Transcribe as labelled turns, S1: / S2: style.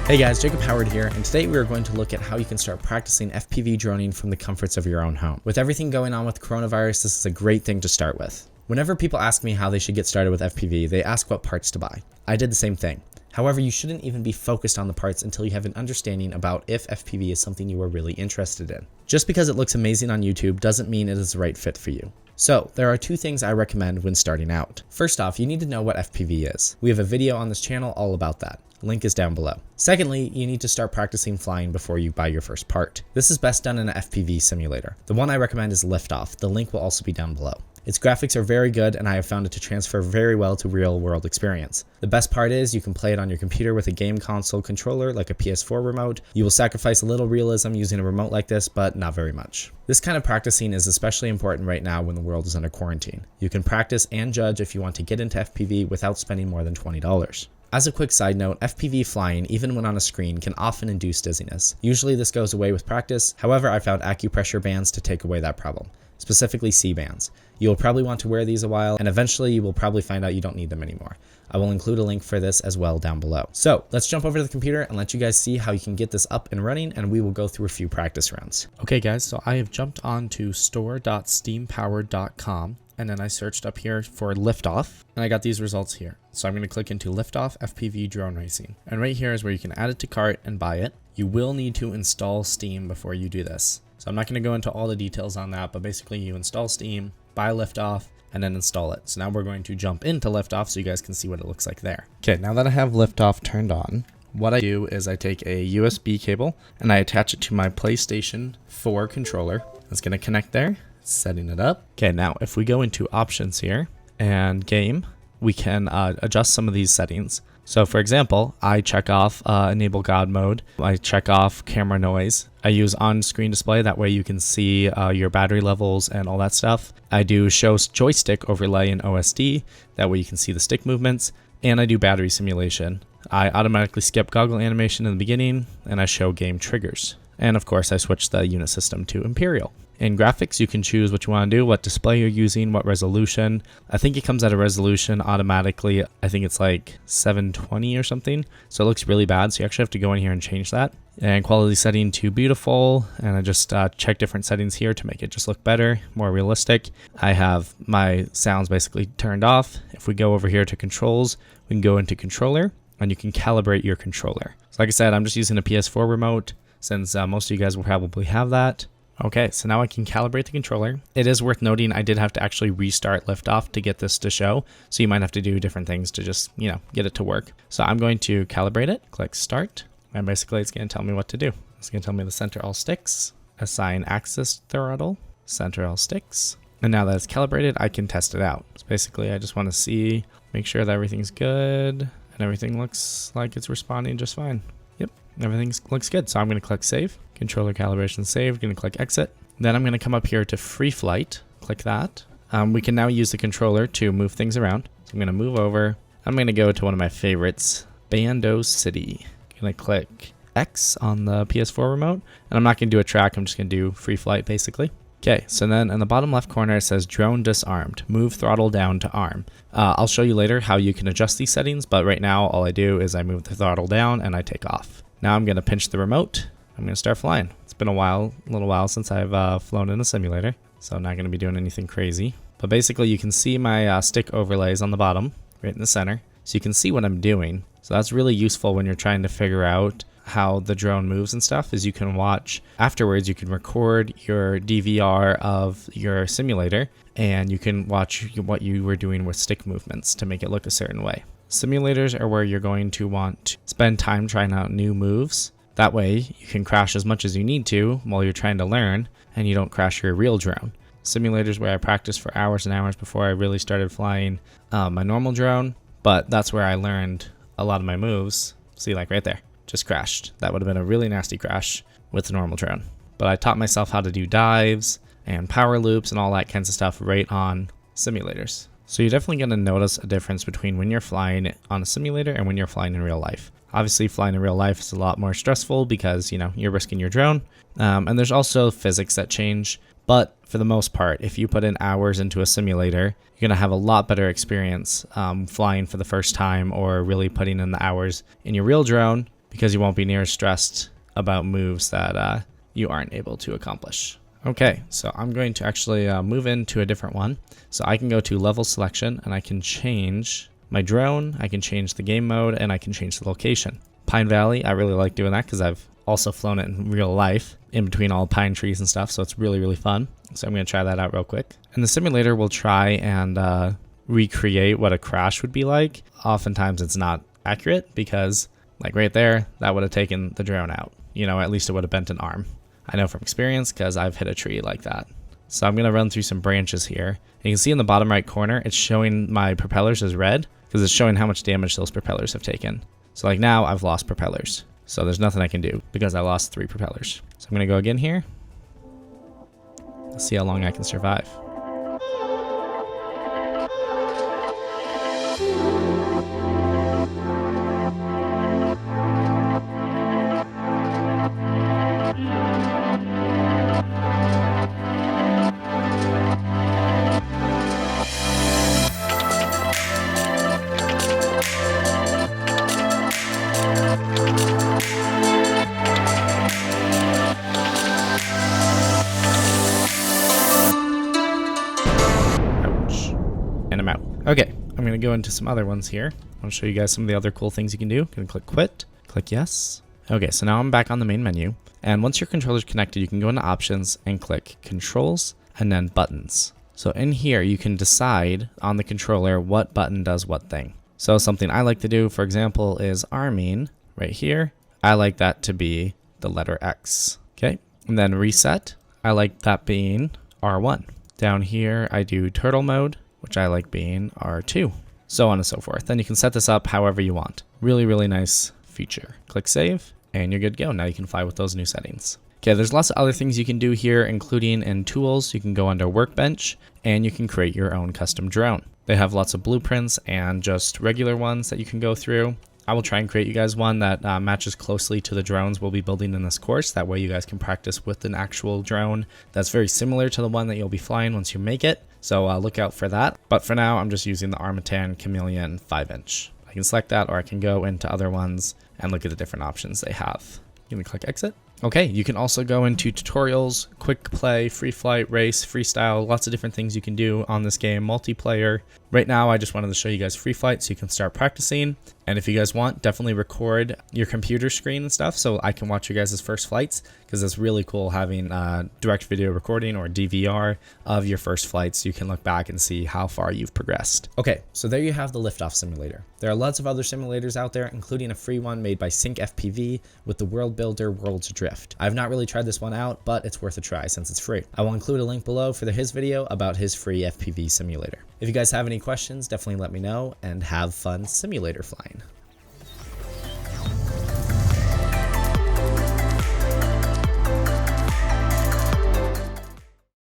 S1: Hey guys, Jacob Howard here, and today we are going to look at how you can start practicing FPV droning from the comforts of your own home. With everything going on with coronavirus, this is a great thing to start with. Whenever people ask me how they should get started with FPV, they ask what parts to buy. I did the same thing. However, you shouldn't even be focused on the parts until you have an understanding about if FPV is something you are really interested in. Just because it looks amazing on YouTube doesn't mean it is the right fit for you. So, there are two things I recommend when starting out. First off, you need to know what FPV is. We have a video on this channel all about that. Link is down below. Secondly, you need to start practicing flying before you buy your first part. This is best done in an FPV simulator. The one I recommend is Liftoff. The link will also be down below. Its graphics are very good, and I have found it to transfer very well to real-world experience. The best part is you can play it on your computer with a game console controller like a PS4 remote. You will sacrifice a little realism using a remote like this, but not very much. This kind of practicing is especially important right now when the world is under quarantine. You can practice and judge if you want to get into FPV without spending more than $20. As a quick side note, FPV flying, even when on a screen, can often induce dizziness. Usually this goes away with practice. However, I found acupressure bands to take away that problem, specifically C-bands. You will probably want to wear these a while, and eventually you will probably find out you don't need them anymore. I will include a link for this as well down below. So let's jump over to the computer and let you guys see how you can get this up and running, and we will go through a few practice rounds. Okay guys, so I have jumped on to store.steampowered.com. And then I searched up here for Liftoff, and I got these results here. So I'm going to click into Liftoff FPV Drone Racing. And right here is where you can add it to cart and buy it. You will need to install Steam before you do this. So I'm not going to go into all the details on that, but basically you install Steam, buy Liftoff, and then install it. So now we're going to jump into Liftoff so you guys can see what it looks like there. Okay, now that I have Liftoff turned on, what I do is I take a USB cable and I attach it to my PlayStation 4 controller. It's going to connect there. Setting it up. Okay, now if we go into options here and game, we can adjust some of these settings. So for example, I check off enable God mode. I check off camera noise. I use on-screen display. That way you can see your battery levels and all that stuff. I do show joystick overlay in OSD. That way you can see the stick movements. And I do battery simulation. I automatically skip goggle animation in the beginning, and I show game triggers. And of course, I switch the unit system to Imperial. In graphics, you can choose what you want to do, what display you're using, what resolution. I think it comes at a resolution automatically. I think it's like 720 or something. So it looks really bad. So you actually have to go in here and change that. And quality setting to beautiful. And I just check different settings here to make it just look better, more realistic. I have my sounds basically turned off. If we go over here to controls, we can go into controller and you can calibrate your controller. So like I said, I'm just using a PS4 remote since most of you guys will probably have that. Okay, so now I can calibrate the controller. It is worth noting I did have to actually restart Liftoff to get this to show. So you might have to do different things to just, get it to work. So I'm going to calibrate it, click start, and basically it's going to tell me what to do. It's going to tell me to center all sticks, assign axis throttle, center all sticks. And now that it's calibrated, I can test it out. So basically I just want to make sure that everything's good and everything looks like it's responding just fine. Yep, everything looks good. So I'm going to click save. Controller calibration saved. Going to click exit. Then I'm going to come up here to free flight. Click that. We can now use the controller to move things around. So I'm going to move over. I'm going to go to one of my favorites, Bando City. Going to click X on the PS4 remote. And I'm not going to do a track. I'm just going to do free flight basically. Okay, so then in the bottom left corner it says drone disarmed. Move throttle down to arm. I'll show you later how you can adjust these settings, but right now all I do is I move the throttle down and I take off. Now I'm going to pinch the remote. I'm going to start flying. It's been a little while since I've flown in a simulator, so I'm not going to be doing anything crazy. But basically you can see my stick overlays on the bottom, right in the center, so you can see what I'm doing. So that's really useful when you're trying to figure out how the drone moves and stuff, is you can watch afterwards. You can record your DVR of your simulator and you can watch what you were doing with stick movements to make it look a certain way. Simulators are where you're going to want to spend time trying out new moves. That way you can crash as much as you need to while you're trying to learn and you don't crash your real drone. Simulators where I practiced for hours and hours before I really started flying my normal drone, but that's where I learned a lot of my moves. See, like right there. Just crashed. That would have been a really nasty crash with the normal drone. But I taught myself how to do dives and power loops and all that kinds of stuff right on simulators. So you're definitely going to notice a difference between when you're flying on a simulator and when you're flying in real life. Obviously, flying in real life is a lot more stressful because, you're risking your drone. And there's also physics that change. But for the most part, if you put in hours into a simulator, you're going to have a lot better experience flying for the first time or really putting in the hours in your real drone. because you won't be near as stressed about moves that you aren't able to accomplish. Okay, so I'm going to actually move into a different one. So I can go to level selection and I can change my drone, I can change the game mode, and I can change the location. Pine Valley, I really like doing that because I've also flown it in real life in between all pine trees and stuff, so it's really, really fun. So I'm going to try that out real quick. And the simulator will try and recreate what a crash would be like. Oftentimes it's not accurate because, like right there, that would have taken the drone out. You know, at least it would have bent an arm. I know from experience because I've hit a tree like that. So I'm going to run through some branches here. And you can see in the bottom right corner, it's showing my propellers as red because it's showing how much damage those propellers have taken. So like now I've lost propellers. So there's nothing I can do because I lost 3 propellers. So I'm going to go again here. Let's see how long I can survive. And I'm out. Okay, I'm going to go into some other ones here. I'll show you guys some of the other cool things you can do. Going to click quit, click yes. Okay, so now I'm back on the main menu. And once your controller's connected, you can go into options and click controls and then buttons. So in here, you can decide on the controller what button does what thing. So something I like to do, for example, is arming right here. I like that to be the letter X. Okay, and then reset. I like that being R1. Down here, I do turtle mode, which I like being R2, so on and so forth. Then you can set this up however you want. Really, really nice feature. Click save, and you're good to go. Now you can fly with those new settings. Okay, there's lots of other things you can do here, including in tools. You can go under Workbench, and you can create your own custom drone. They have lots of blueprints and just regular ones that you can go through. I will try and create you guys one that matches closely to the drones we'll be building in this course. That way you guys can practice with an actual drone that's very similar to the one that you'll be flying once you make it. So look out for that. But for now, I'm just using the Armatan Chameleon 5-inch. I can select that, or I can go into other ones and look at the different options they have. You can click exit. Okay, you can also go into tutorials, quick play, free flight, race, freestyle, lots of different things you can do on this game, multiplayer. Right now, I just wanted to show you guys free flight so you can start practicing. And if you guys want, definitely record your computer screen and stuff so I can watch you guys' first flights, because it's really cool having direct video recording or DVR of your first flights. So you can look back and see how far you've progressed. Okay, so there you have the liftoff simulator. There are lots of other simulators out there, including a free one made by Sync FPV with the world builder Worlds Adrift. I've not really tried this one out, but it's worth a try since it's free. I will include a link below for his video about his free FPV simulator. If you guys have any questions, definitely let me know, and have fun simulator flying.